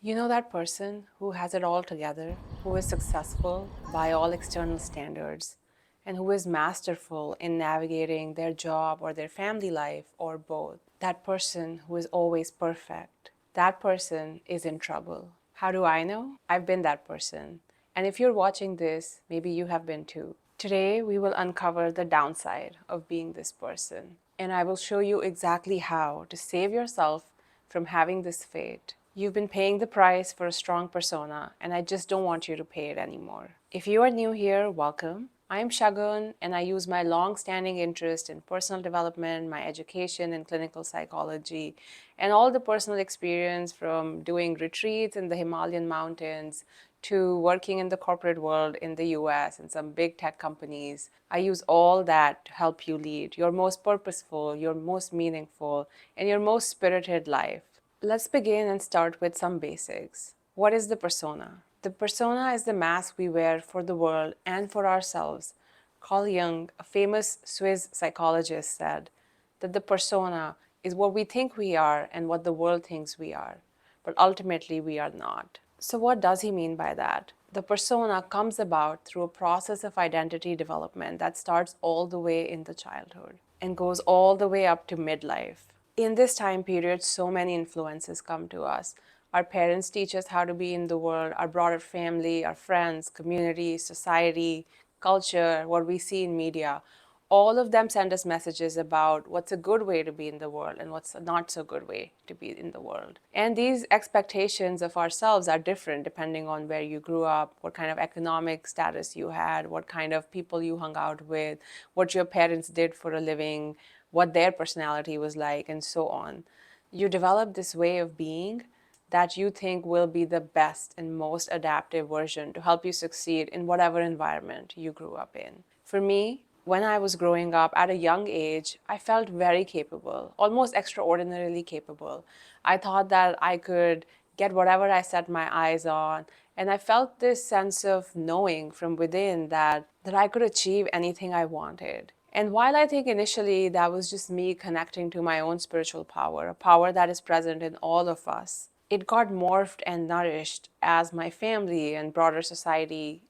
You know that person who has it all together, who is successful by all external standards, and who is masterful in navigating their job or their family life or both. That person who is always perfect. That person is in trouble. How do I know? I've been that person. And if you're watching this, maybe you have been too. Today, we will uncover the downside of being this person. And I will show you exactly how to save yourself from having this fate. You've been paying the price for a strong persona, and I just don't want you to pay it anymore. If you are new here, welcome. I am Shagun, and I use my long standing interest in personal development, my education in clinical psychology, and all the personal experience from doing retreats in the Himalayan mountains to working in the corporate world in the US and some big tech companies. I use all that to help you lead your most purposeful, your most meaningful, and your most spirited life. Let's begin and start with some basics. What is the persona? The persona is the mask we wear for the world and for ourselves. Carl Jung, a famous Swiss psychologist, said that the persona is what we think we are and what the world thinks we are, but ultimately we are not. So, what does he mean by that? The persona comes about through a process of identity development that starts all the way in the childhood and goes all the way up to midlife. In this time period, so many influences come to us. Our parents teach us how to be in the world, our broader family, our friends, community, society, culture, what we see in media. All of them send us messages about what's a good way to be in the world and what's a not so good way to be in the world. And these expectations of ourselves are different depending on where you grew up, what kind of economic status you had, what kind of people you hung out with, what your parents did for a living, what their personality was like, and so on. You develop this way of being that you think will be the best and most adaptive version to help you succeed in whatever environment you grew up in. For me, when I was growing up at a young age, I felt very capable, almost extraordinarily capable. I thought that I could get whatever I set my eyes on, and I felt this sense of knowing from within that I could achieve anything I wanted. And while I think initially that was just me connecting to my own spiritual power, a power that is present in all of us, it got morphed and nourished as my family and broader society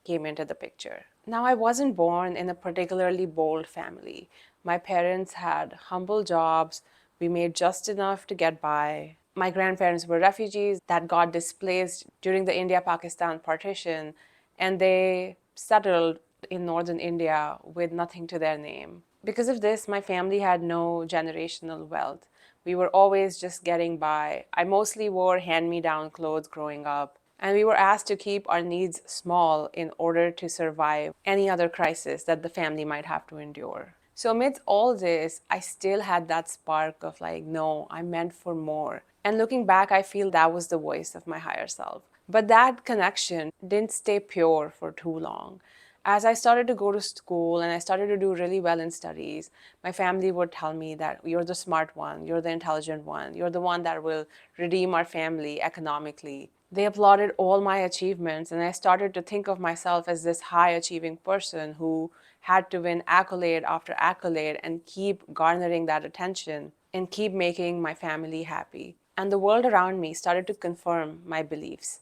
came into the picture. Now, I wasn't born in a particularly bold family. My parents had humble jobs. We made just enough to get by. My grandparents were refugees that got displaced during the India Pakistan partition, and they settled in northern India with nothing to their name. Because of this, my family had no generational wealth. We were always just getting by. I mostly wore hand me down clothes growing up, and we were asked to keep our needs small in order to survive any other crisis that the family might have to endure. So, amidst all this, I still had that spark of like, no, I'm meant for more. And looking back, I feel that was the voice of my higher self. But that connection didn't stay pure for too long. As I started to go to school and I started to do really well in studies, my family would tell me that you're the smart one, you're the intelligent one, you're the one that will redeem our family economically. They applauded all my achievements, and I started to think of myself as this high achieving person who had to win accolade after accolade and keep garnering that attention and keep making my family happy. And the world around me started to confirm my beliefs.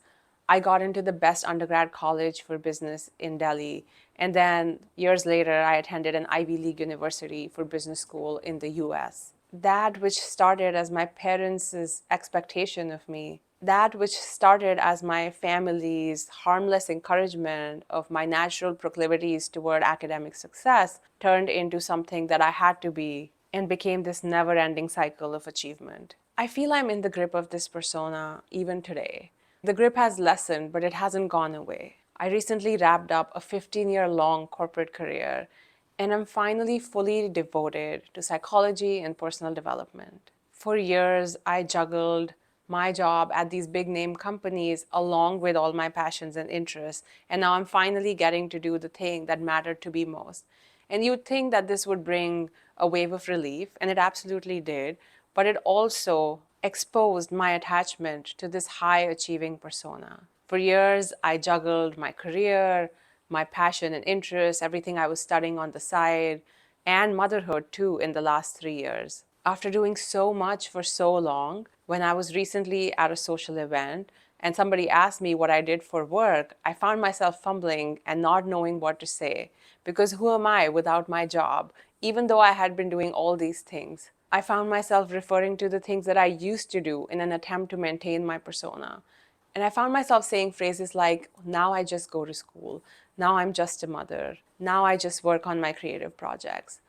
I got into the best undergrad college for business in Delhi. And then years later, I attended an Ivy League university for business school in the US. That which started as my parents' expectation of me, that which started as my family's harmless encouragement of my natural proclivities toward academic success, turned into something that I had to be and became this never ending cycle of achievement. I feel I'm in the grip of this persona even today. The grip has lessened, but it hasn't gone away. I recently wrapped up a 15-year-long corporate career, and I'm finally fully devoted to psychology and personal development. For years, I juggled my job at these big name companies along with all my passions and interests, and now I'm finally getting to do the thing that mattered to me most. And you'd think that this would bring a wave of relief, and it absolutely did, but it also exposed my attachment to this high achieving persona. For years, I juggled my career, my passion and interests, everything I was studying on the side, and motherhood too in the last 3 years. After doing so much for so long, When I was recently at a social event and somebody asked me what I did for work, I found myself fumbling and not knowing what to say, because who am I without my job, even though I had been doing all these things? I found myself referring to the things that I used to do in an attempt to maintain my persona. And I found myself saying phrases like, now I just go to school, now I'm just a mother, now I just work on my creative projects.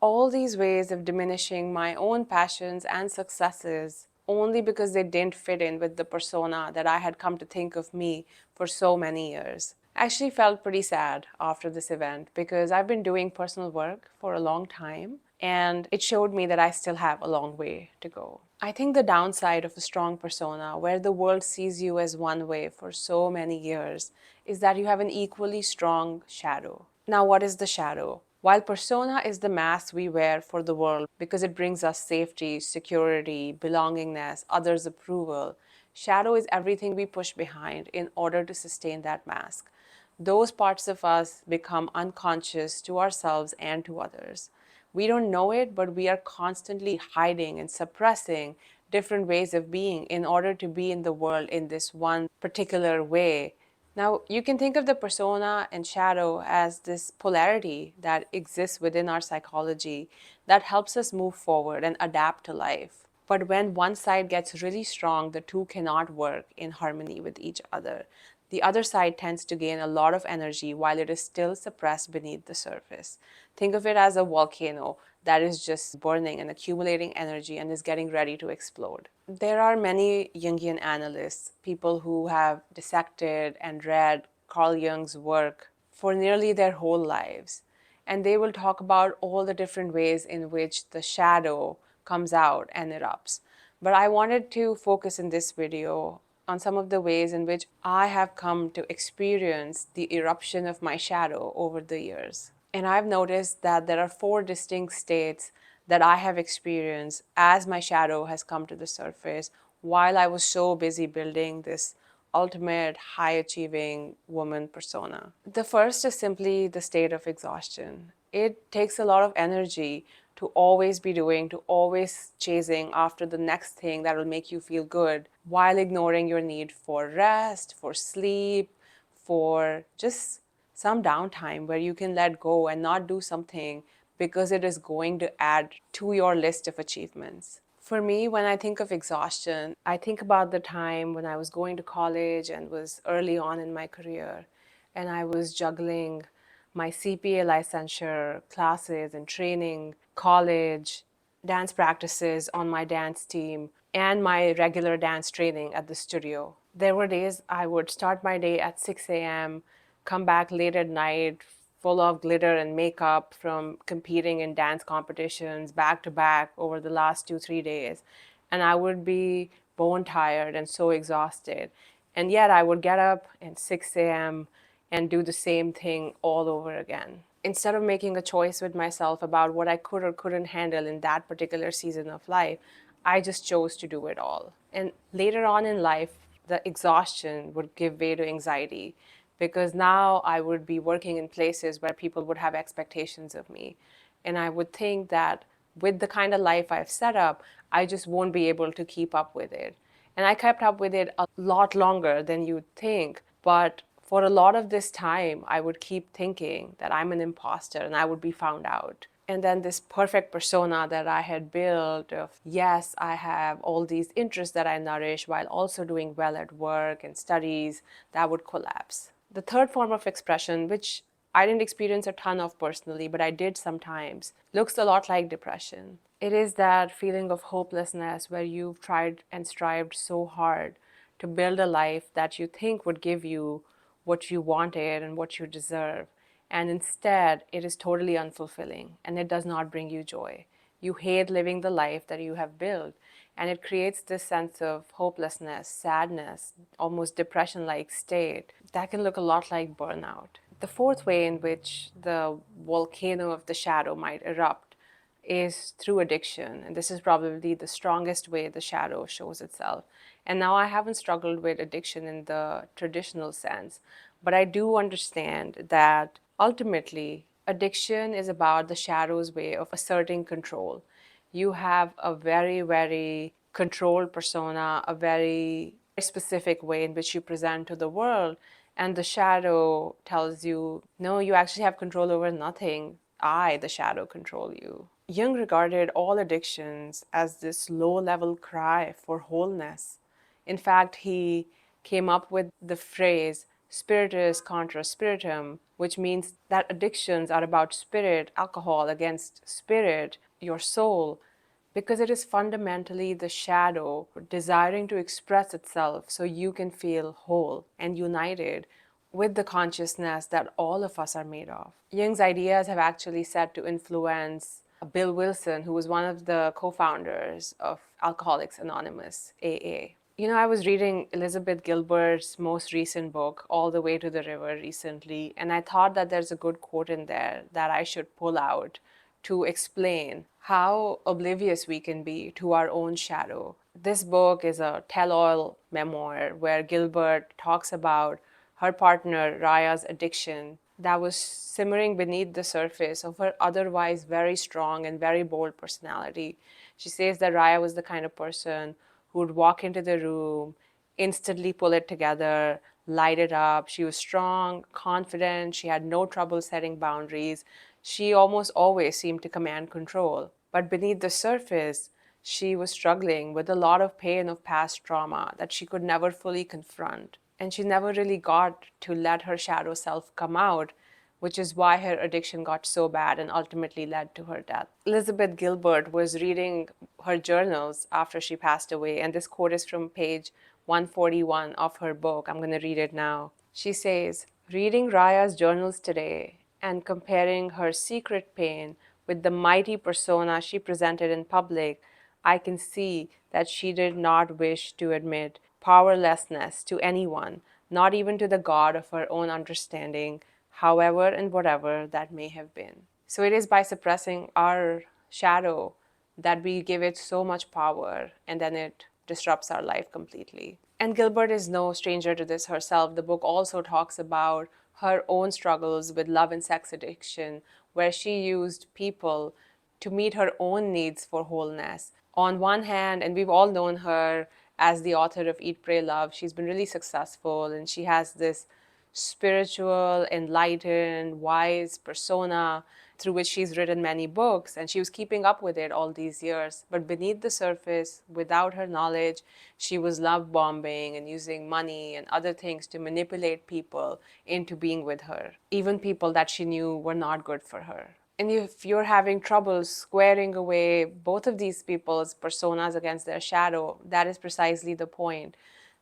All these ways of diminishing my own passions and successes only because they didn't fit in with the persona that I had come to think of me for so many years. I actually felt pretty sad after this event because I've been doing personal work for a long time, and it showed me that I still have a long way to go. I think the downside of a strong persona, where the world sees you as one way for so many years, is that you have an equally strong shadow. Now, what is the shadow? While persona is the mask we wear for the world because it brings us safety, security, belongingness, others' approval, shadow is everything we push behind in order to sustain that mask. Those parts of us become unconscious to ourselves and to others. We don't know it, but we are constantly hiding and suppressing different ways of being in order to be in the world in this one particular way. Now, you can think of the persona and shadow as this polarity that exists within our psychology that helps us move forward and adapt to life. But when one side gets really strong, the two cannot work in harmony with each other. The other side tends to gain a lot of energy while it is still suppressed beneath the surface. Think of it as a volcano that is just burning and accumulating energy and is getting ready to explode. There are many Jungian analysts, people who have dissected and read Carl Jung's work for nearly their whole lives. And they will talk about all the different ways in which the shadow comes out and erupts. But I wanted to focus in this video on some of the ways in which I have come to experience the eruption of my shadow over the years. And I've noticed that there are four distinct states that I have experienced as my shadow has come to the surface while I was so busy building this ultimate high achieving woman persona. The first is simply the state of exhaustion. It takes a lot of energy to always be doing, to always chasing after the next thing that will make you feel good while ignoring your need for rest, for sleep, for just some downtime where you can let go and not do something because it is going to add to your list of achievements. For me, when I think of exhaustion, I think about the time when I was going to college and was early on in my career, and I was juggling my CPA licensure classes and training, college, dance practices on my dance team, and my regular dance training at the studio. There were days I would start my day at 6 a.m., come back late at night, full of glitter and makeup from competing in dance competitions back to back over the last 2, 3 days. And I would be bone tired and so exhausted. And yet I would get up at 6 a.m. and do the same thing all over again. Instead of making a choice with myself about what I could or couldn't handle in that particular season of life, I just chose to do it all. And later on in life, the exhaustion would give way to anxiety because now I would be working in places where people would have expectations of me. And I would think that with the kind of life I've set up, I just won't be able to keep up with it. And I kept up with it a lot longer than you'd think. But for a lot of this time, I would keep thinking that I'm an imposter and I would be found out. And then this perfect persona that I had built of, yes, I have all these interests that I nourish while also doing well at work and studies, that would collapse. The third form of expression, which I didn't experience a ton of personally, but I did sometimes, looks a lot like depression. It is that feeling of hopelessness where you've tried and strived so hard to build a life that you think would give you what you wanted and what you deserve. And instead, it is totally unfulfilling and it does not bring you joy. You hate living the life that you have built. And it creates this sense of hopelessness, sadness, almost depression like state that can look a lot like burnout. The fourth way in which the volcano of the shadow might erupt is through addiction. And this is probably the strongest way the shadow shows itself. And now I haven't struggled with addiction in the traditional sense, but I do understand that ultimately addiction is about the shadow's way of asserting control. You have a very, very controlled persona, a very specific way in which you present to the world. And the shadow tells you, no, you actually have control over nothing. I, the shadow, control you. Jung regarded all addictions as this low level cry for wholeness. In fact, he came up with the phrase spiritus contra spiritum, which means that addictions are about spirit, alcohol against spirit, your soul, because it is fundamentally the shadow desiring to express itself so you can feel whole and united with the consciousness that all of us are made of. Jung's ideas have actually said to influence Bill Wilson, who was one of the co-founders of Alcoholics Anonymous, AA. You know, I was reading Elizabeth Gilbert's most recent book, All the Way to the River, recently, and I thought that there's a good quote in there that I should pull out to explain how oblivious we can be to our own shadow. This book is a tell-all memoir where Gilbert talks about her partner Raya's addiction that was simmering beneath the surface of her otherwise very strong and very bold personality. She says that Raya was the kind of person who would walk into the room, instantly pull it together, light it up. She was strong, confident, she had no trouble setting boundaries. She almost always seemed to command control. But beneath the surface, she was struggling with a lot of pain of past trauma that she could never fully confront. And she never really got to let her shadow self come out, which is why her addiction got so bad and ultimately led to her death. Elizabeth Gilbert was reading her journals after she passed away, and this quote is from page 141 of her book. I'm going to read it now. She says, "Reading Raya's journals today and comparing her secret pain with the mighty persona she presented in public, I can see that she did not wish to admit powerlessness to anyone, not even to the God of her own understanding, however and whatever that may have been." So it is by suppressing our shadow that we give it so much power, and then it disrupts our life completely. And Gilbert is no stranger to this herself. The book also talks about her own struggles with love and sex addiction, where she used people to meet her own needs for wholeness. On one hand, and we've all known her as the author of Eat, Pray, Love, she's been really successful and she has this spiritual, enlightened, wise persona through which she's written many books, and she was keeping up with it all these years. But beneath the surface, without her knowledge, she was love bombing and using money and other things to manipulate people into being with her, even people that she knew were not good for her. And if you're having trouble squaring away both of these people's personas against their shadow, that is precisely the point.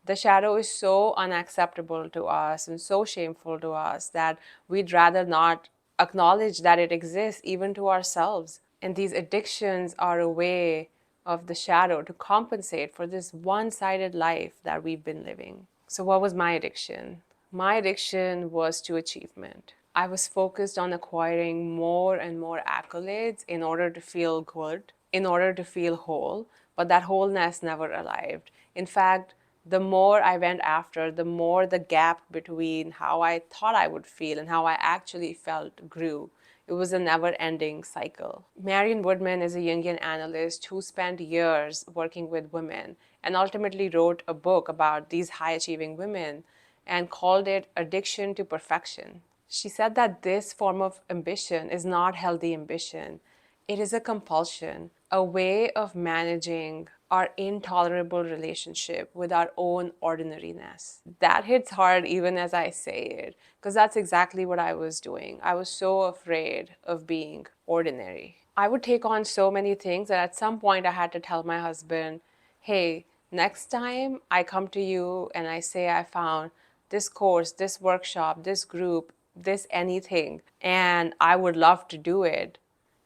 The shadow is so unacceptable to us and so shameful to us that we'd rather not acknowledge that it exists, even to ourselves. And these addictions are a way of the shadow to compensate for this one-sided life that we've been living. So what was my addiction? My addiction was to achievement. I was focused on acquiring more and more accolades in order to feel good, in order to feel whole, but that wholeness never arrived. In fact, the more I went after, the more the gap between how I thought I would feel and how I actually felt grew. It was a never-ending cycle. Marion Woodman is a Jungian analyst who spent years working with women and ultimately wrote a book about these high-achieving women and called it Addiction to Perfection. She said that this form of ambition is not healthy ambition. It is a compulsion, a way of managing our intolerable relationship with our own ordinariness. That hits hard even as I say it, because that's exactly what I was doing. I was so afraid of being ordinary. I would take on so many things that at some point I had to tell my husband, hey, next time I come to you and I say I found this course, this workshop, this group, this anything, and I would love to do it,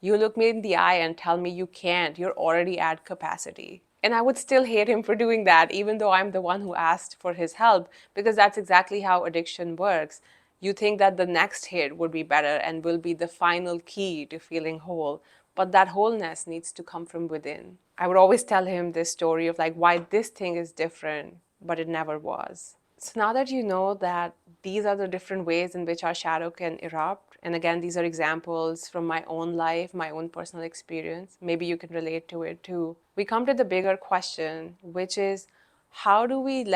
you look me in the eye and tell me you can't, you're already at capacity. And I would still hate him for doing that, even though I'm the one who asked for his help, because that's exactly how addiction works. You think that the next hit would be better and will be the final key to feeling whole, but that wholeness needs to come from within. I would always tell him this story of like why this thing is different, but it never was. So now that you know that these are the different ways in which our shadow can erupt, and again, these are examples from my own life, my own personal experience, maybe you can relate to it too. we come to the bigger question, which is how do we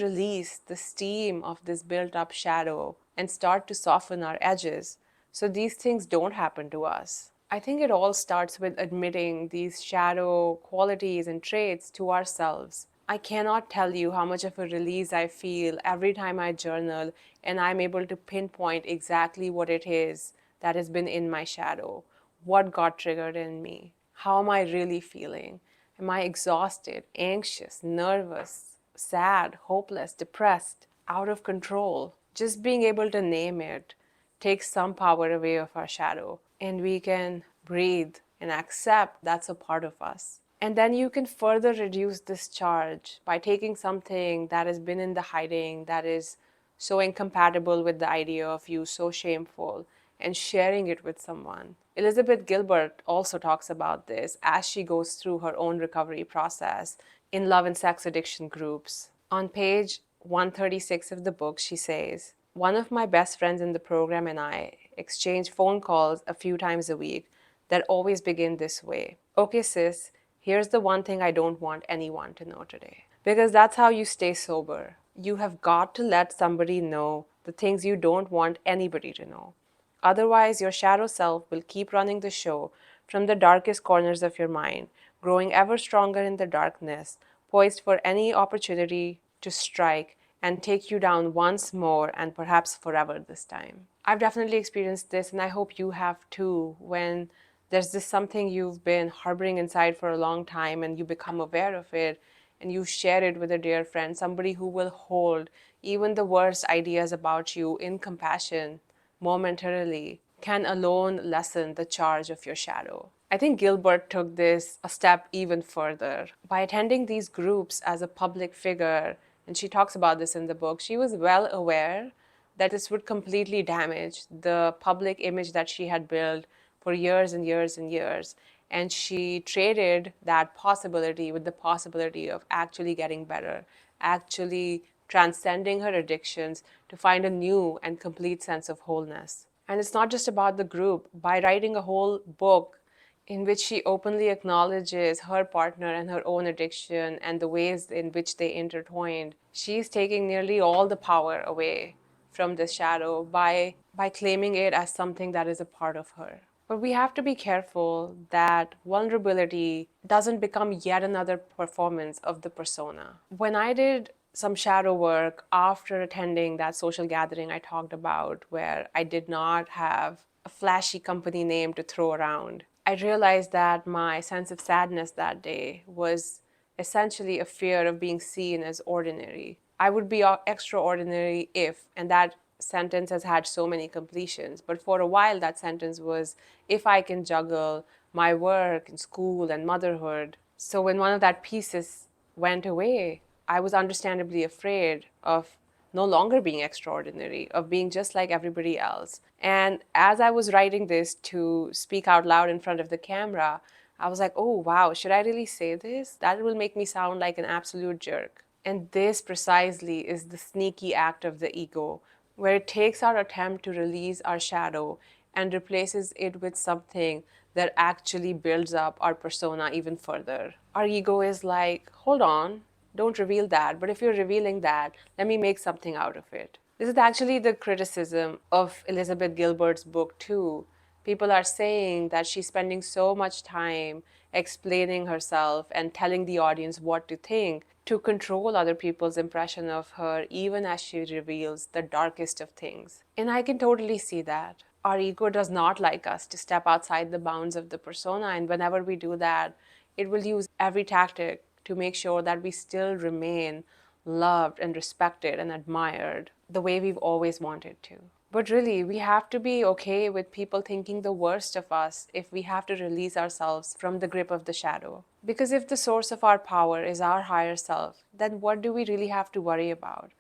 release the steam of this built up shadow and start to soften our edges so these things don't happen to us? I think it all starts with admitting these shadow qualities and traits to ourselves. I cannot tell you how much of a release I feel every time I journal and I'm able to pinpoint exactly what it is that has been in my shadow, what got triggered in me, how am I really feeling? Am I exhausted, anxious, nervous, sad, hopeless, depressed, out of control? Just being able to name it takes some power away of our shadow, and we can breathe and accept that's a part of us. And then you can further reduce this charge by taking something that has been in the hiding, that is so incompatible with the idea of you, so shameful, and sharing it with someone. Elizabeth Gilbert also talks about this as she goes through her own recovery process in love and sex addiction groups. On page 136 of the book, she says, "One of my best friends in the program and I exchange phone calls a few times a week that always begin this way. Okay, sis, here's the one thing I don't want anyone to know today." Because that's how you stay sober. You have got to let somebody know the things you don't want anybody to know. Otherwise, your shadow self will keep running the show from the darkest corners of your mind, growing ever stronger in the darkness, poised for any opportunity to strike and take you down once more and perhaps forever this time. I've definitely experienced this, and I hope you have too, when there's this something you've been harboring inside for a long time and you become aware of it and you share it with a dear friend, somebody who will hold even the worst ideas about you in compassion momentarily, can alone lessen the charge of your shadow. I think Gilbert took this a step even further. By attending these groups as a public figure, and she talks about this in the book, she was well aware that this would completely damage the public image that she had built for years and years and years. And she traded that possibility with the possibility of actually getting better, actually transcending her addictions to find a new and complete sense of wholeness. And it's not just about the group. By writing a whole book in which she openly acknowledges her partner and her own addiction and the ways in which they intertwined, she's taking nearly all the power away from this shadow by claiming it as something that is a part of her. But we have to be careful that vulnerability doesn't become yet another performance of the persona. When I did some shadow work after attending that social gathering I talked about, where I did not have a flashy company name to throw around, I realized that my sense of sadness that day was essentially a fear of being seen as ordinary. I would be extraordinary if, and that sentence has had so many completions, but for a while that sentence was, if I can juggle my work and school and motherhood. So when one of that pieces went away, I was understandably afraid of no longer being extraordinary, of being just like everybody else. And as I was writing this to speak out loud in front of the camera, I was like, oh wow, should I really say this? That will make me sound like an absolute jerk. And this precisely is the sneaky act of the ego, where it takes our attempt to release our shadow and replaces it with something that actually builds up our persona even further. Our ego is like, hold on, don't reveal that, but if you're revealing that, let me make something out of it. This is actually the criticism of Elizabeth Gilbert's book, too. People are saying that she's spending so much time explaining herself and telling the audience what to think to control other people's impression of her, even as she reveals the darkest of things. And I can totally see that. Our ego does not like us to step outside the bounds of the persona, and whenever we do that, it will use every tactic to make sure that we still remain loved and respected and admired the way we've always wanted to. But really, we have to be okay with people thinking the worst of us if we have to release ourselves from the grip of the shadow. Because if the source of our power is our higher self, then what do we really have to worry about?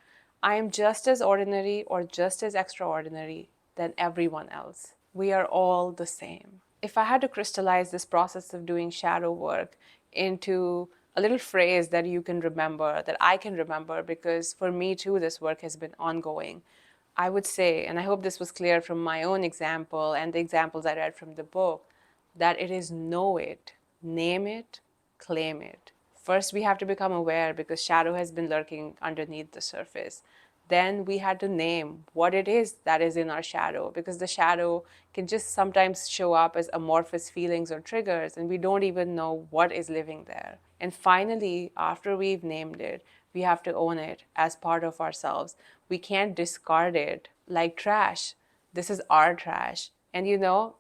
I am just as ordinary or just as extraordinary than everyone else. We are all the same. If I had to crystallize this process of doing shadow work into a little phrase that you can remember, that I can remember, because for me too, this work has been ongoing, I would say, and I hope this was clear from my own example and the examples I read from the book, that it is know it, name it, claim it. First, we have to become aware because shadow has been lurking underneath the surface. Then we had to name what it is that is in our shadow, because the shadow can just sometimes show up as amorphous feelings or triggers, and we don't even know what is living there. And finally, after we've named it, we have to own it as part of ourselves. We can't discard it like trash. This is our trash. And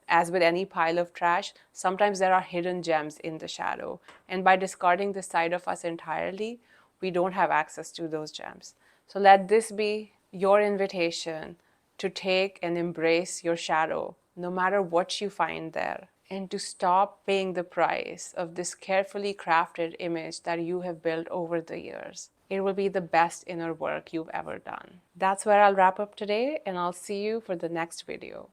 as with any pile of trash, sometimes there are hidden gems in the shadow. And by discarding this side of us entirely, we don't have access to those gems. So let this be your invitation to take and embrace your shadow, no matter what you find there, and to stop paying the price of this carefully crafted image that you have built over the years. It will be the best inner work you've ever done. That's where I'll wrap up today, and I'll see you for the next video.